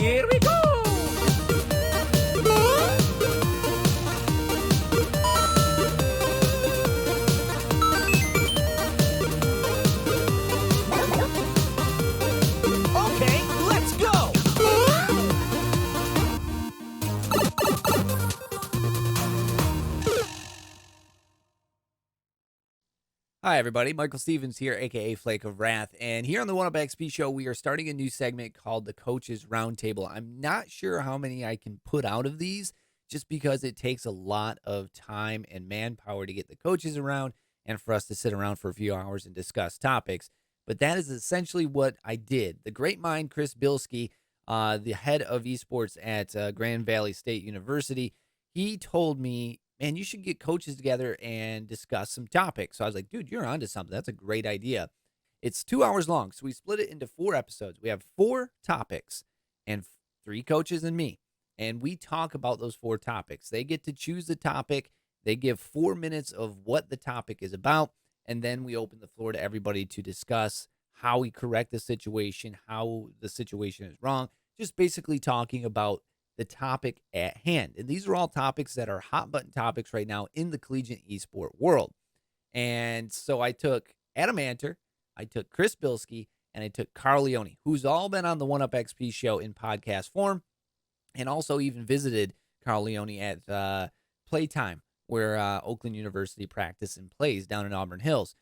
Here we go! Okay, let's go! Hi, everybody. Michael Stevens here, a.k.a. Flake of Wrath. And here on the 1UpXP show, we are starting a new segment called the Coaches Roundtable. I'm not sure how many I can put out of these just because it takes a lot of time and manpower to get the coaches around and for us to sit around for a few hours and discuss topics. But that is essentially what I did. The great mind, Chris Bilski, the head of esports at Grand Valley State University, he told me, man, you should get coaches together and discuss some topics. So I was like, dude, you're onto something. That's a great idea. It's 2 hours long. So we split it into 4 episodes. We have 4 topics and 3 coaches and me. And we talk about those 4 topics. They get to choose the topic. They give 4 minutes of what the topic is about. And then we open the floor to everybody to discuss how we correct the situation, how the situation is wrong. Just basically talking about the topic at hand. And these are all topics that are hot button topics right now in the collegiate esport world. And so I took Adam Antor, I took Chris Bilski, and I took Carl Leone, who's all been on the 1UpXP show in podcast form, and also even visited Carl Leone at Playtime, where Oakland University practice and plays down in Auburn Hills.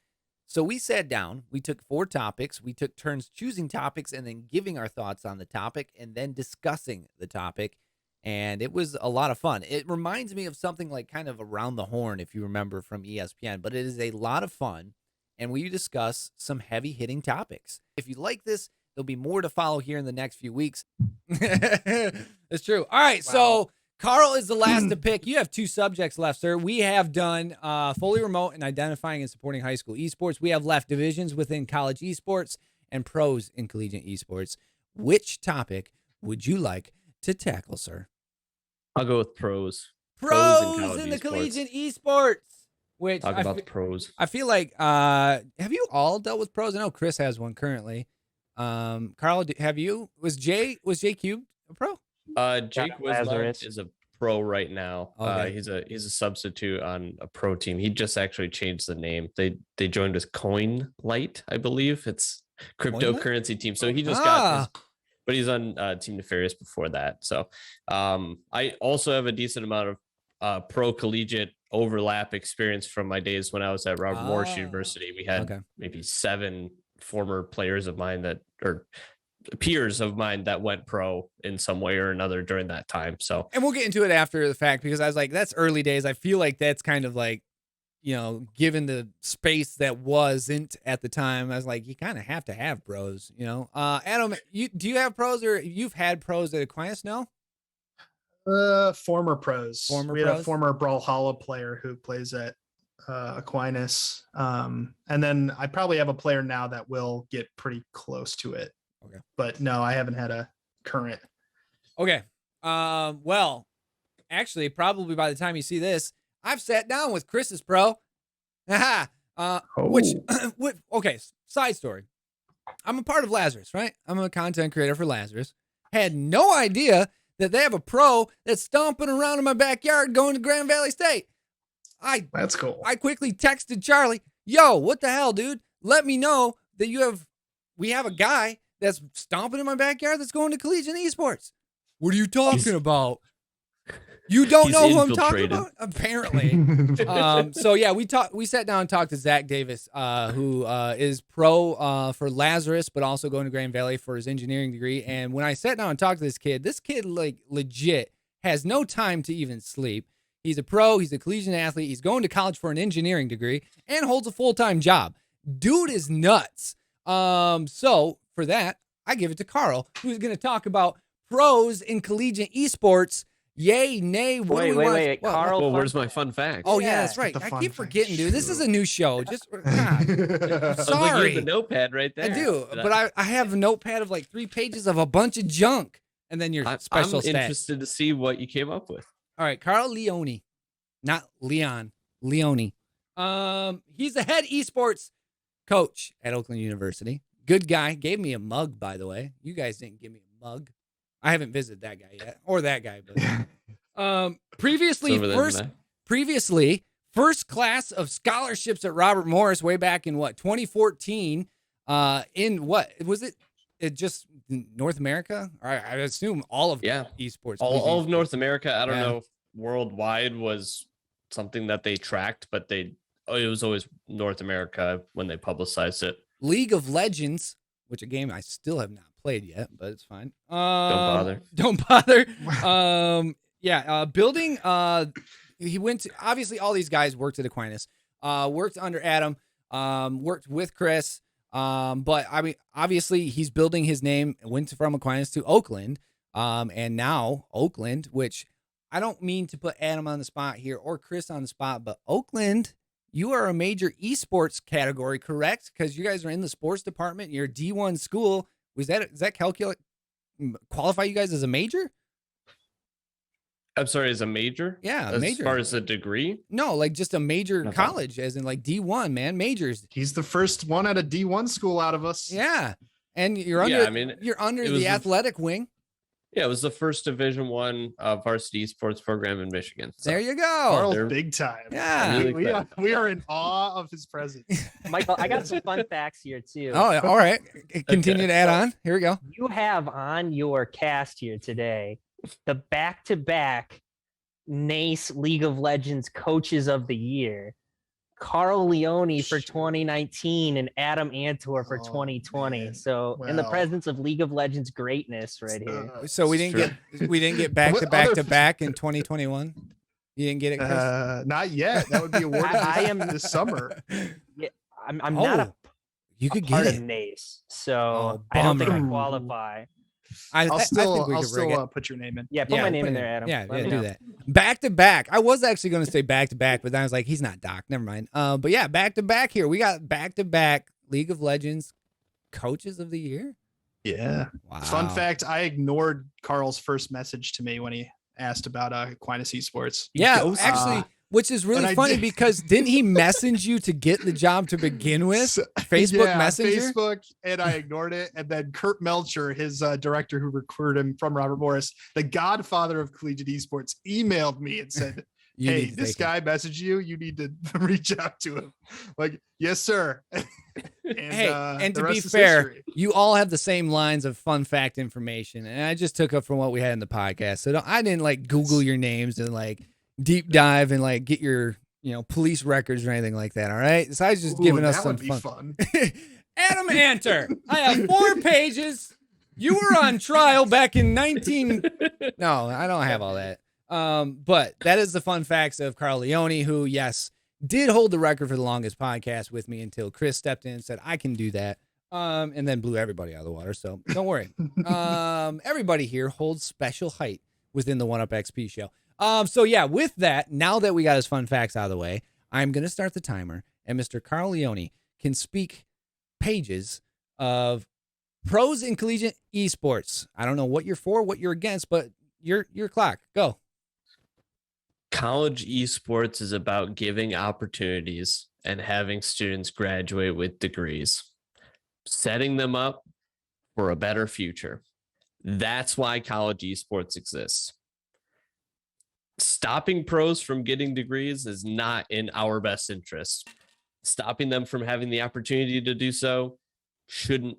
So we sat down, we took 4 topics, we took turns choosing topics and then giving our thoughts on the topic and then discussing the topic. And it was a lot of fun. It reminds me of something like kind of Around the Horn, if you remember from ESPN, but it is a lot of fun. And we discuss some heavy hitting topics. If you like this, there'll be more to follow here in the next few weeks. It's true. All right. Wow. So Carl is the last to pick. You have 2 subjects left, sir. We have done fully remote and identifying and supporting high school esports. We have left divisions within college esports and pros in collegiate esports. Which topic would you like to tackle, sir? I'll go with pros. Pros in the collegiate esports. Which talk about the pros. I feel like, have you all dealt with pros? I know Chris has one currently. Carl, have you? Was Jay Cube a pro? Jake Wisler is a pro right now. Okay. He's a substitute on a pro team. He just actually changed the name. They joined with Coin Light, I believe. It's cryptocurrency team. So he just got his, but he's on Team Nefarious before that. So I also have a decent amount of pro collegiate overlap experience from my days when I was at Robert Morris University. We had maybe 7 former players of mine or peers of mine that went pro in some way or another during that time. So, and we'll get into it after the fact, because I was like, that's early days. I feel like that's kind of like, you know, given the space that wasn't at the time, I was like, you kind of have to have pros, you know. Adam, do you have pros, or you've had pros at Aquinas? No? Former pros. We had a former Brawlhalla player who plays at Aquinas. And then I probably have a player now that will get pretty close to it. Okay. But no, I haven't had a current. Okay. Well, actually, probably by the time you see this, I've sat down with Chris's pro. Which, okay, side story. I'm a part of Lazarus, right? I'm a content creator for Lazarus. Had no idea that they have a pro that's stomping around in my backyard going to Grand Valley State. That's cool. I quickly texted Charlie, yo, what the hell, dude? Let me know that we have a guy that's stomping in my backyard that's going to collegiate esports. What are you talking about? You don't know who I'm talking about? Apparently. So yeah, we sat down and talked to Zach Davis, who is pro for Lazarus, but also going to Grand Valley for his engineering degree. And when I sat down and talked to this kid like legit has no time to even sleep. He's a pro, he's a collegiate athlete, he's going to college for an engineering degree, and holds a full-time job. Dude is nuts. So for that, I give it to Carl, who's going to talk about pros in collegiate esports. Yay, nay, what do we want? Wait, Carl. Well, where's my fun fact? Oh, yeah, that's right. I keep forgetting, dude. This is a new show. Just, God, sorry. The notepad right there. I do, but I have a notepad of like 3 pages of a bunch of junk, and then your special I'm stat. interested to see what you came up with. All right, Carl Leone, not Leon, Leone. He's the head esports coach at Oakland University. Good guy. Gave me a mug, by the way. You guys didn't give me a mug. I haven't visited that guy yet, or that guy, but previously, It's over there, man. previously, first class of scholarships at Robert Morris way back in 2014. In what was it? It just North America? I assume all of esports. All of North America. I don't know if worldwide was something that they tracked, but it was always North America when they publicized it. League of Legends, which a game I still have not played yet, but it's fine. Don't bother. Building. He went to, obviously all these guys worked at Aquinas, worked under Adam, worked with Chris. But I mean, obviously he's building his name, went from Aquinas to Oakland. And now Oakland, which I don't mean to put Adam on the spot here or Chris on the spot, but Oakland, you are a major esports category, correct? Because you guys are in the sports department. You're a D1 school. Does that qualify you guys as a major? I'm sorry, as a major? Yeah, major. As far as a degree? No, like just a major college, as in like D1, man, majors. He's the first one at a D1 school out of us. Yeah, and you're under the athletic wing. Yeah, it was the first Division I varsity sports program in Michigan. So there you go. Carl's big time. Yeah, we are in awe of his presence. Michael, I got some fun facts here too. Oh, all right. Continue to add on. Here we go. You have on your cast here today the back-to-back NACE League of Legends Coaches of the Year. Carl Leone for 2019 and Adam Antor for 2020. So in the presence of League of Legends greatness right here. So we didn't get back to back in 2021. You didn't get it, Chris? Not yet. That would be awarded this summer. Yeah, I'm not a you could part get of NACE, so I don't think I qualify. I'll still put your name in. Yeah, put my name in there, Adam. Yeah, do that. Back to back. I was actually going to say back to back, but then I was like, he's not Doc. Never mind. But yeah, back to back here. We got back to back League of Legends Coaches of the Year. Yeah. Wow. Fun fact: I ignored Carl's first message to me when he asked about Aquinas Esports. Yeah, actually. Which is really funny because didn't he message you to get the job to begin with? Facebook Messenger? Facebook, and I ignored it. And then Kurt Melcher, his director who recruited him from Robert Morris, the godfather of collegiate esports, emailed me and said, hey, this guy messaged you. You need to reach out to him. Like, yes, sir. And to be fair, you all have the same lines of fun fact information. And I just took up from what we had in the podcast. So I didn't like Google your names and like deep dive and like get your police records or anything like that. All right, so I was just giving us some fun. Adam Antor, I have 4 pages. You were on trial back in 19. No, I don't have all that. But that is the fun facts of Carl Leone, who did hold the record for the longest podcast with me until Chris stepped in and said I can do that. And then blew everybody out of the water. So don't worry. Everybody here holds special height within the 1UP show. So yeah, with that, now that we got his fun facts out of the way, I'm going to start the timer, and Mr. Carl Leone can speak pages of pros in collegiate esports. I don't know what you're for, what you're against, but your clock. Go. College esports is about giving opportunities and having students graduate with degrees, setting them up for a better future. That's why college esports exists. Stopping pros from getting degrees is not in our best interest. Stopping them from having the opportunity to do so shouldn't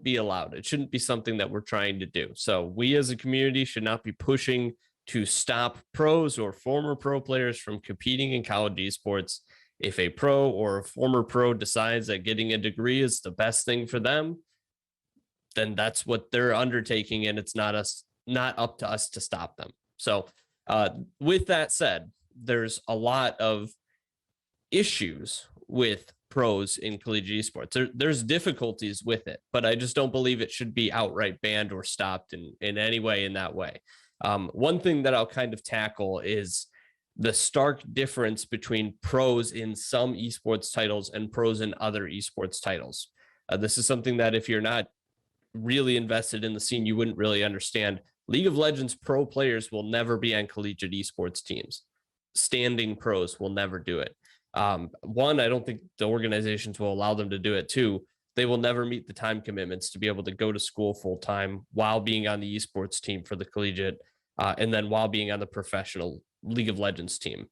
be allowed. It shouldn't be something that we're trying to do. So we as a community should not be pushing to stop pros or former pro players from competing in college esports. If a pro or a former pro decides that getting a degree is the best thing for them, then that's what they're undertaking, and it's not up to us to stop them. So with that said, there's a lot of issues with pros in collegiate esports. There's difficulties with it, but I just don't believe it should be outright banned or stopped in any way in that way. One thing that I'll kind of tackle is the stark difference between pros in some esports titles and pros in other esports titles. This is something that if you're not really invested in the scene, you wouldn't really understand. League of Legends pro players will never be on collegiate esports teams. Standing pros will never do it. One, I don't think the organizations will allow them to do it. Two, they will never meet the time commitments to be able to go to school full time while being on the esports team for the collegiate, and then while being on the professional League of Legends team.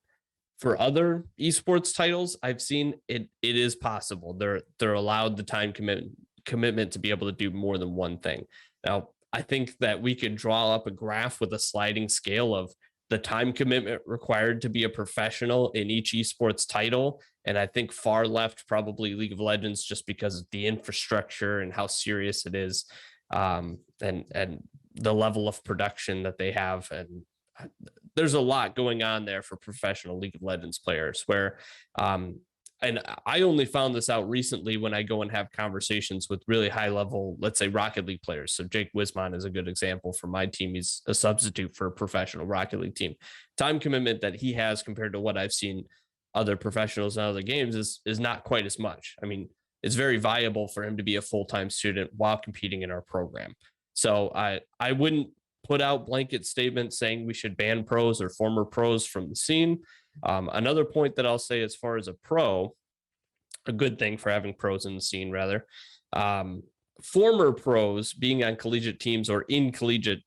For other esports titles, I've seen it is possible. They're allowed the time commitment to be able to do more than one thing. Now, I think that we could draw up a graph with a sliding scale of the time commitment required to be a professional in each esports title. And I think far left, probably League of Legends, just because of the infrastructure and how serious it is, and the level of production that they have. And there's a lot going on there for professional League of Legends players where, and I only found this out recently when I go and have conversations with really high level, let's say Rocket League players. So Jake Wisman is a good example for my team. He's a substitute for a professional Rocket League team. Time commitment that he has compared to what I've seen other professionals in other games is not quite as much. I mean, it's very viable for him to be a full-time student while competing in our program. So I wouldn't put out blanket statements saying we should ban pros or former pros from the scene. Another point that I'll say as far as a good thing for having pros in the scene, rather, former pros being on collegiate teams or in collegiate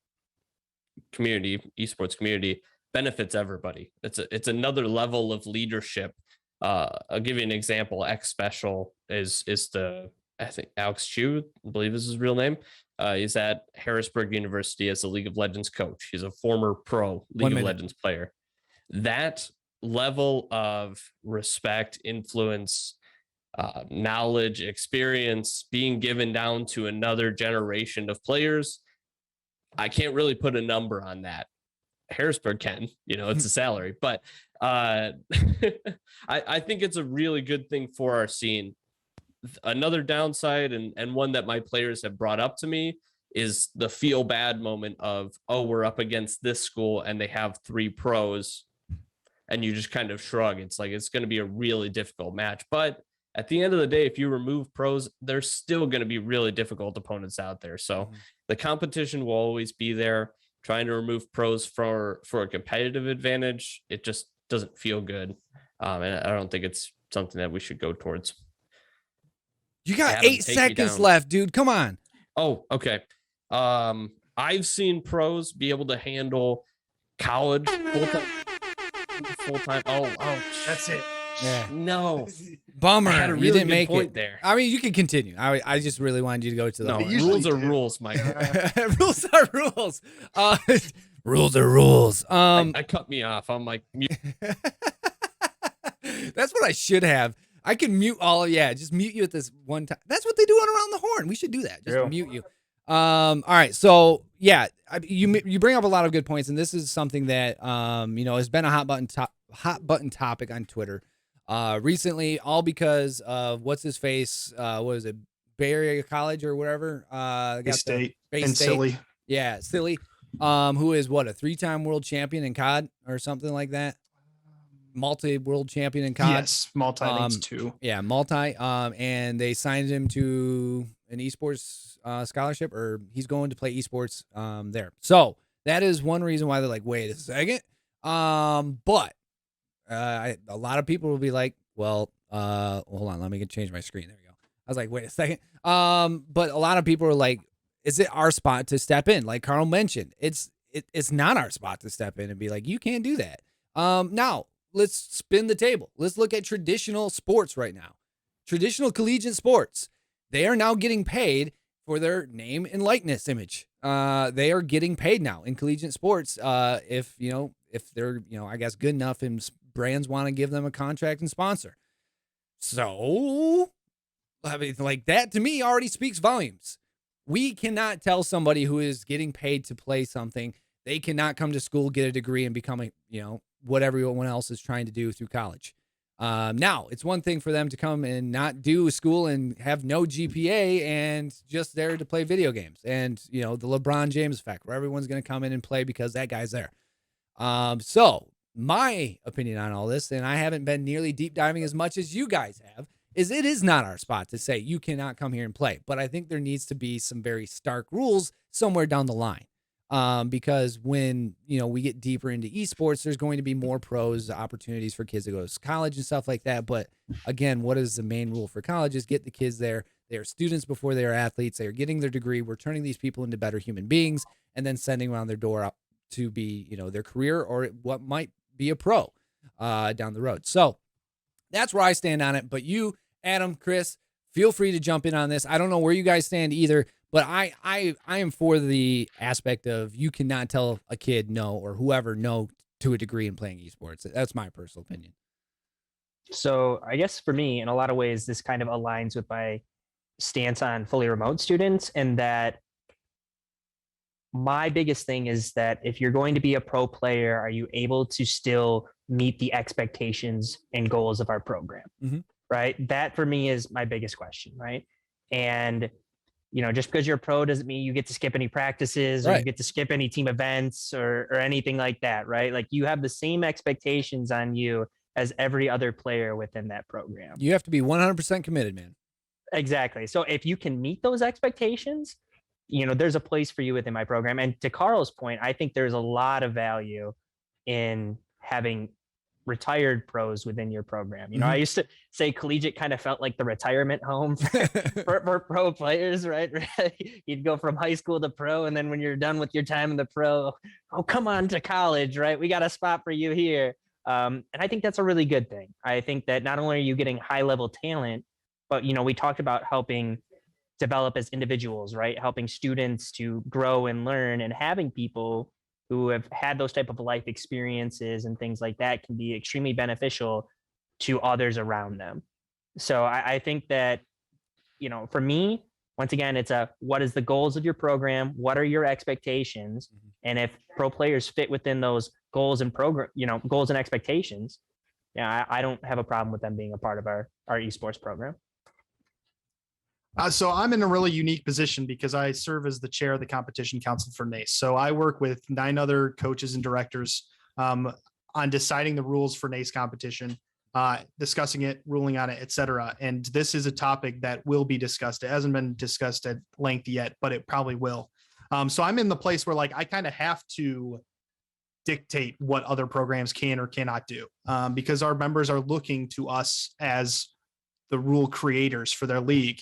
community, esports community, benefits everybody. It's another level of leadership. I'll give you an example. X Special is I think Alex Chu, I believe is his real name. He's at Harrisburg University as a League of Legends coach. He's a former pro League of Legends player. That level of respect, influence, knowledge, experience being given down to another generation of players, I can't really put a number on that. Harrisburg can, it's a salary, but I think it's a really good thing for our scene. Another downside, and one that my players have brought up to me, is the feel bad moment of, oh, we're up against this school and they have 3 pros, and you just kind of shrug. It's like, it's going to be a really difficult match. But at the end of the day, if you remove pros, there's still going to be really difficult opponents out there. So the competition will always be there. Trying to remove pros for a competitive advantage, it just doesn't feel good. And I don't think it's something that we should go towards. You got Adam, 8 seconds left, dude. Come on. Oh, okay. I've seen pros be able to handle college full-time. Oh, that's it. Yeah. No. Bummer. I had a really you didn't good make point it there. I mean, you can continue. I just really wanted you to go to the rules are rules, Mike. Rules are rules. Rules are rules. I cut me off. I'm like, that's what I should have. I can mute all. Yeah, just mute you at this one time. That's what they do on Around the Horn. We should do that. Just mute you. All right. So yeah, you bring up a lot of good points, and this is something that has been a hot button topic on Twitter recently, all because of what's his face. What was it, Bay Area College or whatever? Bay State and Silly. Yeah, Silly. Who is what, a 3-time world champion in COD or something like that? Multi-world champion in COD. Yes, multi needs 2. Yeah, multi. And they signed him to an esports scholarship, or he's going to play esports there. So that is one reason why they're like, wait a second. But a lot of people will be like, well, hold on, let me change my screen. There we go. I was like, wait a second. But a lot of people are like, is it our spot to step in? Like Carl mentioned, it's not our spot to step in and be like, you can't do that. Now let's spin the table. Let's look at traditional sports right now. Traditional collegiate sports. They are now getting paid for their name and likeness image. They are getting paid now in collegiate sports. If they're, I guess good enough and brands want to give them a contract and sponsor. So, I mean, like that to me already speaks volumes. We cannot tell somebody who is getting paid to play something, they cannot come to school, get a degree, and become what everyone else is trying to do through college. Now, it's one thing for them to come and not do school and have no GPA and just there to play video games. And, the LeBron James effect, where everyone's going to come in and play because that guy's there. So my opinion on all this, and I haven't been nearly deep diving as much as you guys have, is it is not our spot to say you cannot come here and play. But I think there needs to be some very stark rules somewhere down the line. Because when, we get deeper into esports, there's going to be more pros, opportunities for kids to go to college and stuff like that. But again, what is the main rule for college is get the kids there. They are students before they are athletes. They are getting their degree. We're turning these people into better human beings and then sending around their door up to be, their career or what might be a pro down the road. So that's where I stand on it. But you, Adam, Chris, feel free to jump in on this. I don't know where you guys stand either, but I am for the aspect of you cannot tell a kid no or whoever no to a degree in playing esports. That's my personal opinion. So I guess for me, in a lot of ways, this kind of aligns with my stance on fully remote students, and that my biggest thing is that if you're going to be a pro player, are you able to still meet the expectations and goals of our program? Mm-hmm. Right? That for me is my biggest question, right? And, just because you're a pro doesn't mean you get to skip any practices or you get to skip any team events or anything like that, right? Like you have the same expectations on you as every other player within that program. You have to be 100% committed, man. Exactly. So if you can meet those expectations, there's a place for you within my program. And to Carl's point, I think there's a lot of value in having retired pros within your program. I used to say collegiate kind of felt like the retirement home for pro players, right? You'd go from high school to pro, and then when you're done with your time in the pro, oh, come on to college, right? We got a spot for you here. And I think that's a really good thing. I think that not only are you getting high level talent, but we talked about helping develop as individuals, right? Helping students to grow and learn, and having people who have had those type of life experiences and things like that can be extremely beneficial to others around them. So I think that, for me, once again, it's what is the goals of your program? What are your expectations? Mm-hmm. And if pro players fit within those goals and goals and expectations, I don't have a problem with them being a part of our esports program. So I'm in a really unique position because I serve as the chair of the competition council for NACE. So I work with 9 other coaches and directors on deciding the rules for NACE competition, discussing it, ruling on it, et cetera. And this is a topic that will be discussed. It hasn't been discussed at length yet, but it probably will. So I'm in the place where I kind of have to dictate what other programs can or cannot do because our members are looking to us as the rule creators for their league.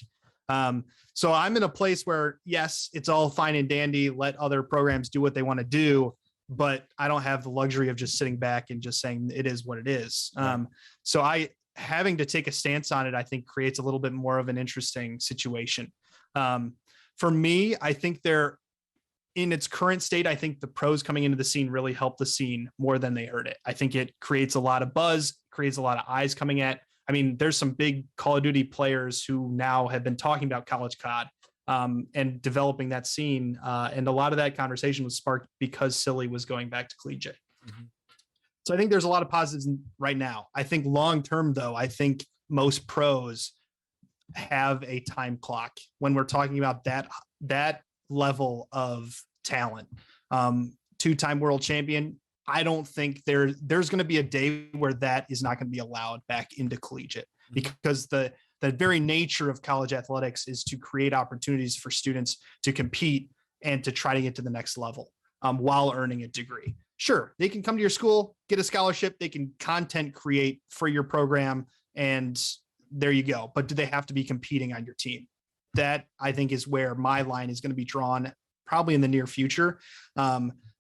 So I'm in a place where, yes, it's all fine and dandy. Let other programs do what they want to do, but I don't have the luxury of just sitting back and just saying it is what it is. So having to take a stance on it, I think creates a little bit more of an interesting situation. For me, I think in its current state, I think the pros coming into the scene really help the scene more than they hurt it. I think it creates a lot of buzz, creates a lot of eyes coming at. I mean, there's some big Call of Duty players who now have been talking about college COD and developing that scene. And a lot of that conversation was sparked because Silly was going back to collegiate. Mm-hmm. So I think there's a lot of positives right now. I think long-term, though, I think most pros have a time clock when we're talking about that level of talent. 2-time world champion. I don't think there's going to be a day where that is not going to be allowed back into collegiate because the very nature of college athletics is to create opportunities for students to compete and to try to get to the next level while earning a degree. Sure, they can come to your school, get a scholarship, they can content create for your program, and there you go. But do they have to be competing on your team? That, I think, is where my line is going to be drawn probably in the near future.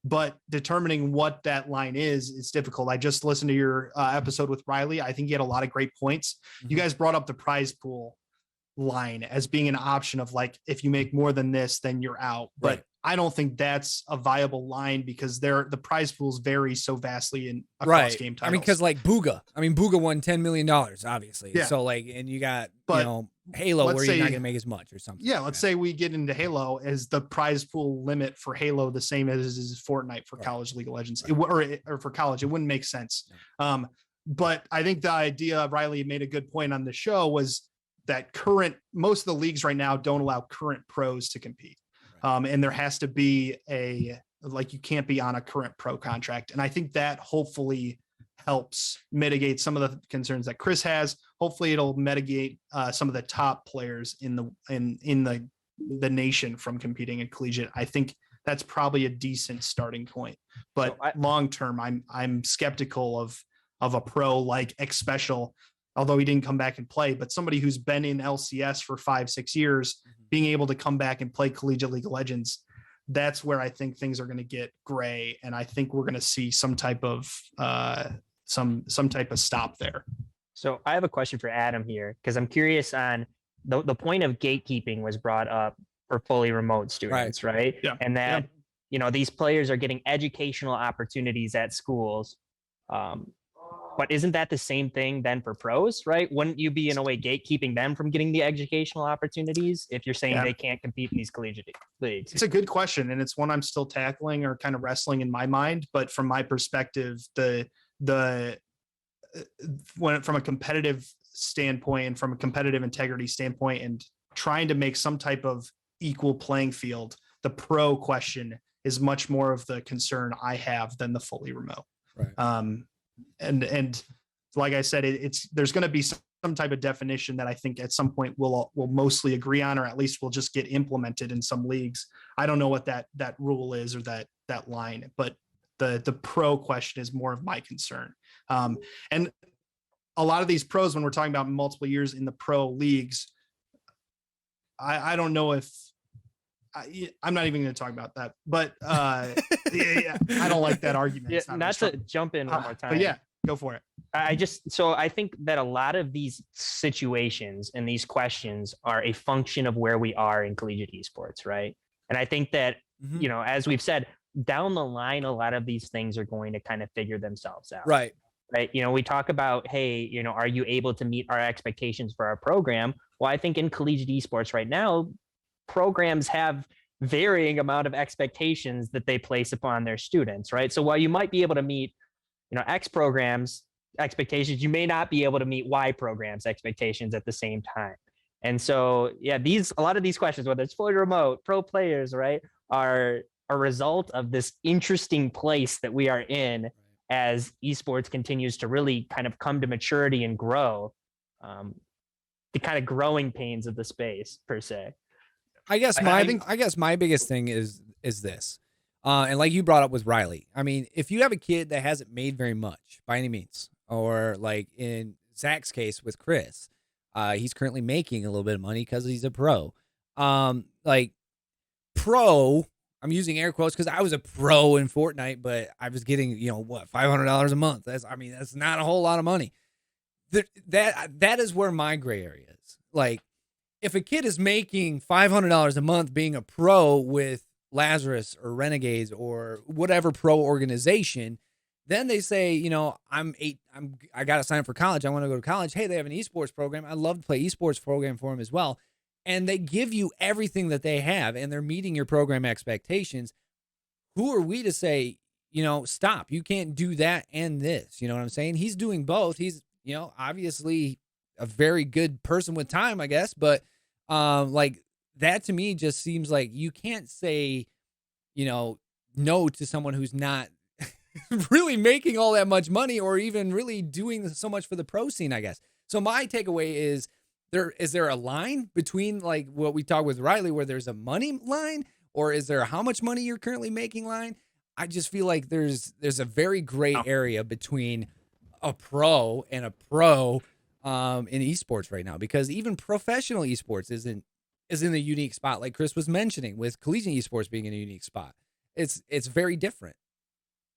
But determining what that line is difficult. I just listened to your episode with Riley. I think he had a lot of great points. Mm-hmm. You guys brought up the prize pool line as being an option of if you make more than this, then you're out. But right. I don't think that's a viable line because the prize pools vary so vastly across game titles. I mean, because Booga won $10 million, obviously. Yeah. So and you got, Halo where you're not going to make as much or something. Yeah. Let's say we get into Halo. Is the prize pool limit for Halo the same as is Fortnite for college League of Legends or for college? It wouldn't make sense. But I think the idea Riley made a good point on the show was that most of the leagues right now don't allow current pros to compete. And there has to be you can't be on a current pro contract. And I think that hopefully helps mitigate some of the concerns that Chris has. Hopefully it'll mitigate some of the top players in the nation from competing in collegiate. I think that's probably a decent starting point, but long-term, I'm skeptical of a pro like X Special although he didn't come back and play, but somebody who's been in LCS for 5-6 years, being able to come back and play Collegiate League of Legends, that's where I think things are going to get gray. And I think we're going to see some type of stop there. So I have a question for Adam here, because I'm curious on the point of gatekeeping was brought up for fully remote students, right? Yeah. And that, these players are getting educational opportunities at schools. But isn't that the same thing then for pros, right? Wouldn't you be in a way gatekeeping them from getting the educational opportunities if you're saying they can't compete in these collegiate leagues? It's a good question, and it's one I'm still tackling or kind of wrestling in my mind. But from my perspective, from a competitive standpoint and from a competitive integrity standpoint and trying to make some type of equal playing field, the pro question is much more of the concern I have than the fully remote. Right. And like I said, there's going to be some type of definition that I think at some point we'll mostly agree on, or at least will just get implemented in some leagues. I don't know what that rule is or that line, but the pro question is more of my concern. And a lot of these pros, when we're talking about multiple years in the pro leagues, I don't know if I'm not even going to talk about that, but I don't like that argument. Yeah, not to jump in one more time. But yeah, go for it. I think that a lot of these situations and these questions are a function of where we are in collegiate esports, right? And I think that, as we've said, down the line, a lot of these things are going to kind of figure themselves out. Right. We talk about, hey, are you able to meet our expectations for our program? Well, I think in collegiate esports right now, programs have varying amount of expectations that they place upon their students, right? So while you might be able to meet, X programs expectations, you may not be able to meet Y programs expectations at the same time. And so, a lot of these questions, whether it's fully remote, pro players, right, are a result of this interesting place that we are in as esports continues to really kind of come to maturity and grow, the kind of growing pains of the space per se. I guess my biggest thing is this. And like you brought up with Riley, I mean, if you have a kid that hasn't made very much by any means, or like in Zach's case with Chris, he's currently making a little bit of money because he's a pro. Pro, I'm using air quotes because I was a pro in Fortnite, but I was getting, $500 a month. That's not a whole lot of money. That is where my gray area is. Like, if a kid is making $500 a month being a pro with Lazarus or Renegades or whatever pro organization, then they say, I got to sign up for college. I want to go to college. Hey, they have an esports program. I'd love to play esports program for them as well. And they give you everything that they have and they're meeting your program expectations. Who are we to say, stop, you can't do that and this, you know what I'm saying? He's doing both. He's, obviously a very good person with time, I guess. But that to me just seems like you can't say, no to someone who's not really making all that much money or even really doing so much for the pro scene, I guess. So my takeaway is there a line between like what we talked with Riley where there's a money line, or is there how much money you're currently making line? I just feel like there's a very gray area between a pro and a pro in esports right now, because even professional esports is in a unique spot, like Chris was mentioning, with collegiate esports being in a unique spot. It's very different.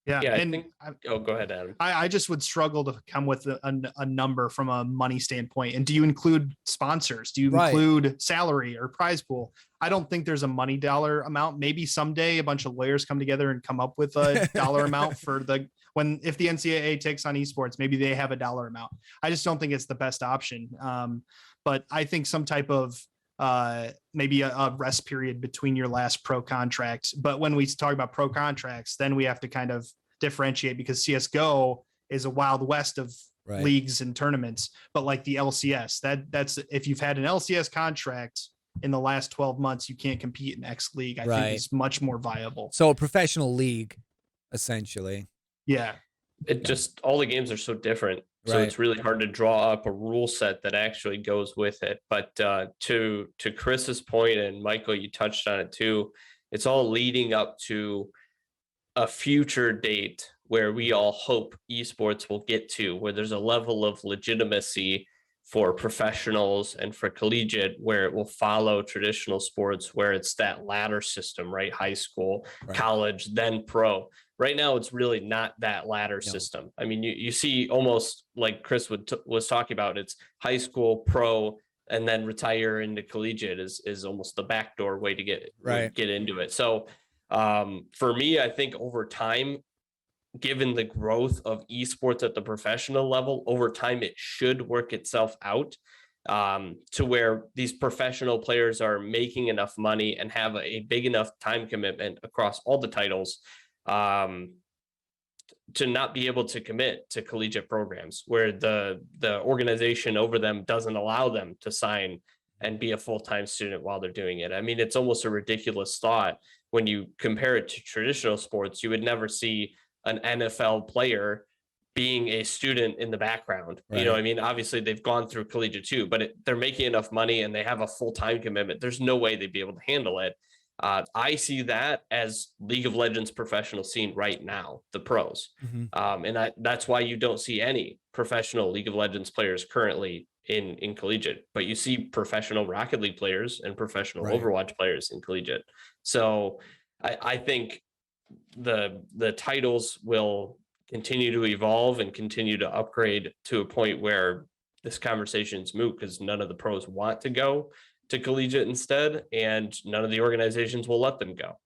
Yeah, go ahead, Adam. I just would struggle to come with a number from a money standpoint. And do you include sponsors? Do you include salary or prize pool? I don't think there's a money dollar amount. Maybe someday a bunch of lawyers come together and come up with a dollar amount for if the NCAA takes on esports, maybe they have a dollar amount. I just don't think it's the best option. But I think some type of maybe a rest period between your last pro contract. But when we talk about pro contracts, then we have to kind of differentiate, because CSGO is a wild west of leagues and tournaments. But like the LCS, that's if you've had an LCS contract in the last 12 months, you can't compete in X league. I think it's much more viable. So a professional league, essentially. Yeah. It just, all the games are so different. So it's really hard to draw up a rule set that actually goes with it. But to Chris's point, and Michael, you touched on it too, it's all leading up to a future date where we all hope esports will get to, where there's a level of legitimacy for professionals and for collegiate, where it will follow traditional sports, where it's that ladder system, right? High school, college, then pro. Right now, it's really not that ladder system. I mean, you see almost like Chris was talking about, it's high school, pro, and then retire into collegiate is almost the backdoor way to get into it. So for me, I think over time, given the growth of esports at the professional level, over time, it should work itself out to where these professional players are making enough money and have a big enough time commitment across all the titles to not be able to commit to collegiate programs, where the organization over them doesn't allow them to sign and be a full-time student while they're doing it. I mean, it's almost a ridiculous thought when you compare it to traditional sports. You would never see an NFL player being a student in the background. You know what I mean? Obviously they've gone through collegiate too, but they're making enough money and they have a full-time commitment. There's no way they'd be able to handle it. I see that as League of Legends professional scene right now, the pros. And that's why you don't see any professional League of Legends players currently in collegiate, but you see professional Rocket League players and professional Overwatch players in collegiate. So I think the titles will continue to evolve and continue to upgrade to a point where this conversation is moot, because none of the pros want to go to collegiate instead, and none of the organizations will let them go.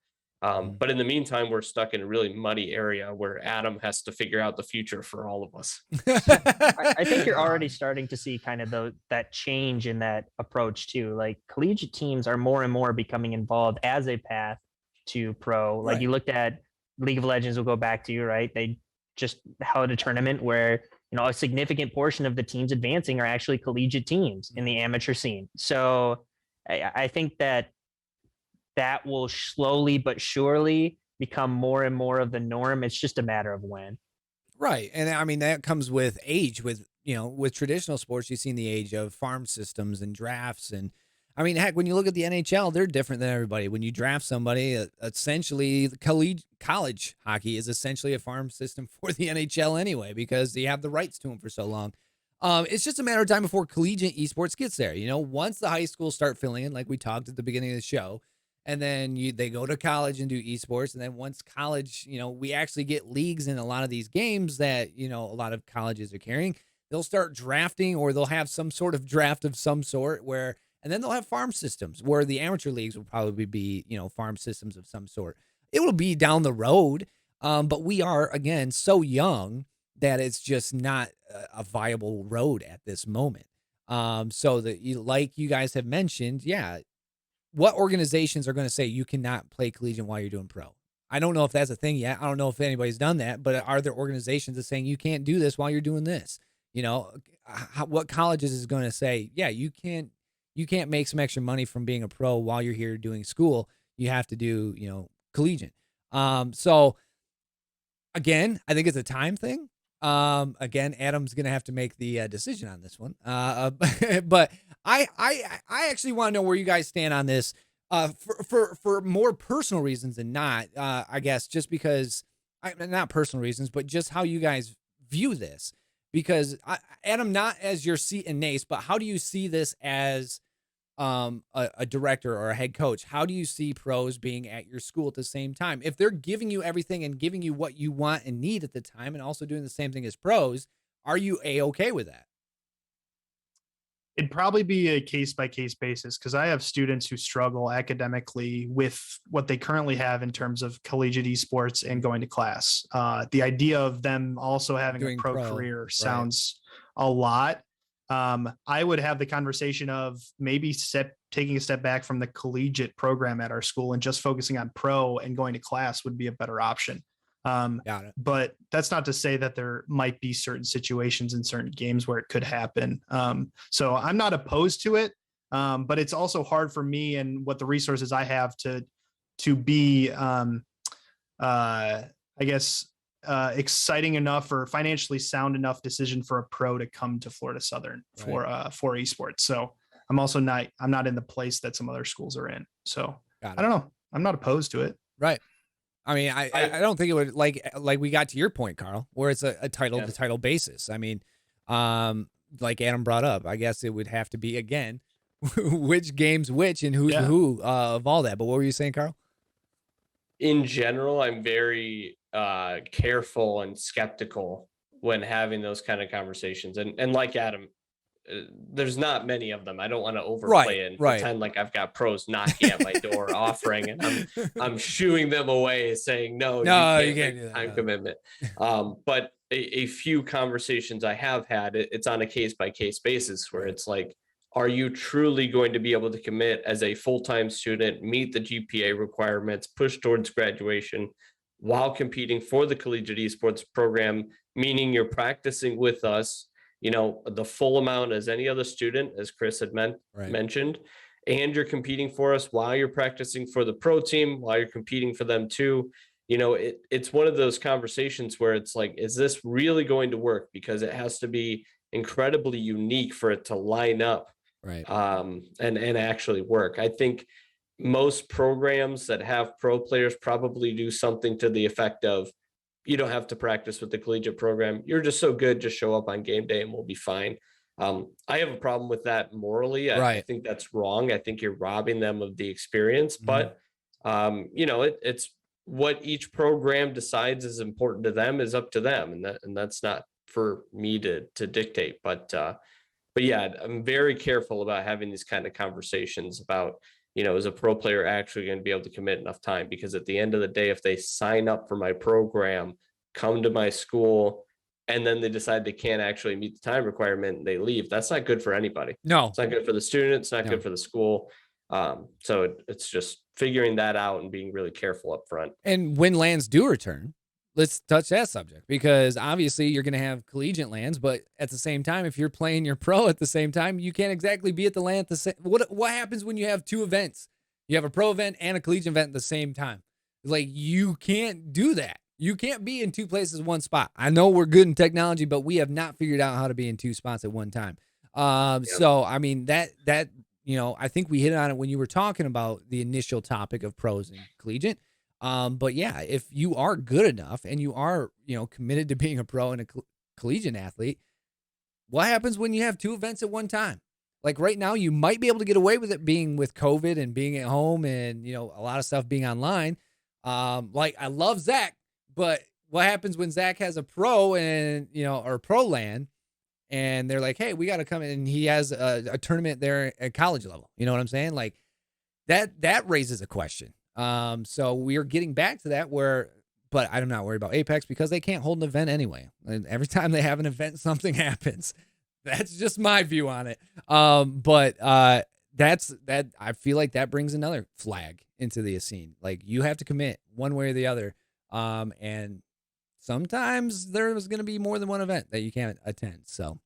But in the meantime, we're stuck in a really muddy area where Adam has to figure out the future for all of us. I think you're already starting to see kind of that change in that approach too. Like collegiate teams are more and more becoming involved as a path to pro. Like you looked at League of Legends, we'll go back to, right? They just held a tournament where, you know, a significant portion of the teams advancing are actually collegiate teams in the amateur scene. So I think that will slowly but surely become more and more of the norm. It's just a matter of when. Right. And I mean, that comes with age. With, you know, with traditional sports, you've seen the age of farm systems and drafts. And I mean, heck, when you look at the NHL, they're different than everybody. When you draft somebody, essentially college hockey is essentially a farm system for the NHL anyway, because you have the rights to them for so long. It's just a matter of time before collegiate esports gets there. You know, once the high schools start filling in, like we talked at the beginning of the show, and then they go to college and do esports. And then once college, you know, we actually get leagues in a lot of these games that, you know, a lot of colleges are carrying. They'll start drafting, or they'll have some sort of draft of some sort where, and then they'll have farm systems where the amateur leagues will probably be, you know, farm systems of some sort. It will be down the road. But we are, again, so young that it's just not a viable road at this moment. So that like you guys have mentioned, what organizations are going to say you cannot play collegiate while you're doing pro? I don't know if that's a thing yet. I don't know if anybody's done that, but are there organizations that saying you can't do this while you're doing this? You know, what colleges is going to say, you can't make some extra money from being a pro while you're here doing school. You have to do, you know, collegiate. So again, I think it's a time thing. Again, Adam's going to have to make the decision on this one. But I actually want to know where you guys stand on this, for more personal reasons than not, I guess, just because not personal reasons, but just how you guys view this, because Adam, not as your seat in NACE, but how do you see this as, a director or a head coach? How do you see pros being at your school at the same time? If they're giving you everything and giving you what you want and need at the time, and also doing the same thing as pros, are you okay with that? It'd probably be a case-by-case basis, because I have students who struggle academically with what they currently have in terms of collegiate esports and going to class. The idea of them also having a pro career sounds a lot. I would have the conversation of maybe taking a step back from the collegiate program at our school and just focusing on pro and going to class would be a better option. Got it. But that's not to say that there might be certain situations in certain games where it could happen. So I'm not opposed to it, but it's also hard for me and what the resources I have to be, I guess, exciting enough or financially sound enough decision for a pro to come to Florida Southern for esports. So I'm not in the place that some other schools are in. So I don't know. I'm not opposed to it. Right. I mean, I don't think it would like we got to your point, Carl, where it's a title to title basis. I mean, like Adam brought up, I guess it would have to be again, which game's which and who's who of all that. But what were you saying, Carl? In general, I'm very careful and skeptical when having those kind of conversations. And like Adam, there's not many of them. I don't want to overplay it and pretend like I've got pros knocking at my door offering, and I'm shooing them away saying, no, you can't make time commitment. But a few conversations I have had, it's on a case-by-case basis where it's like, are you truly going to be able to commit as a full-time student, meet the GPA requirements, push towards graduation while competing for the collegiate esports program, meaning you're practicing with us, the full amount as any other student, as Chris had mentioned, and you're competing for us while you're practicing for the pro team, while you're competing for them too. It's one of those conversations where it's like, is this really going to work? Because it has to be incredibly unique for it to line up and actually work. I think most programs that have pro players probably do something to the effect of, you don't have to practice with the collegiate program. You're just so good, just show up on game day and we'll be fine. I have a problem with that morally. I think that's wrong. I think you're robbing them of the experience, but it's what each program decides is important to them is up to them. And that's not for me to dictate, but yeah, I'm very careful about having these kind of conversations about, is a pro player actually going to be able to commit enough time? Because at the end of the day, if they sign up for my program, come to my school, and then they decide they can't actually meet the time requirement and they leave, that's not good for anybody. No, it's not good for the student. It's not good for the school. So it's just figuring that out and being really careful up front. And when lands do return, let's touch that subject, because obviously you're going to have collegiate lands, but at the same time, if you're playing your pro at the same time, you can't exactly be at the land at the same. What happens when you have two events? You have a pro event and a collegiate event at the same time. Like, you can't do that. You can't be in two places, one spot. I know we're good in technology, but we have not figured out how to be in two spots at one time. So, I mean, that I think we hit on it when you were talking about the initial topic of pros and collegiate. But yeah, if you are good enough and you are, committed to being a pro and a collegiate athlete, what happens when you have two events at one time? Like right now, you might be able to get away with it being with COVID and being at home and, a lot of stuff being online. Like, I love Zach, but what happens when Zach has a pro and, or pro land, and they're like, hey, we got to come in, and he has a tournament there at college level. You know what I'm saying? Like that raises a question. So we're getting back to that but I'm not worried about Apex because they can't hold an event anyway. And every time they have an event, something happens. That's just my view on it. But I feel like that brings another flag into the scene. Like, you have to commit one way or the other. And sometimes there's going to be more than one event that you can't attend. So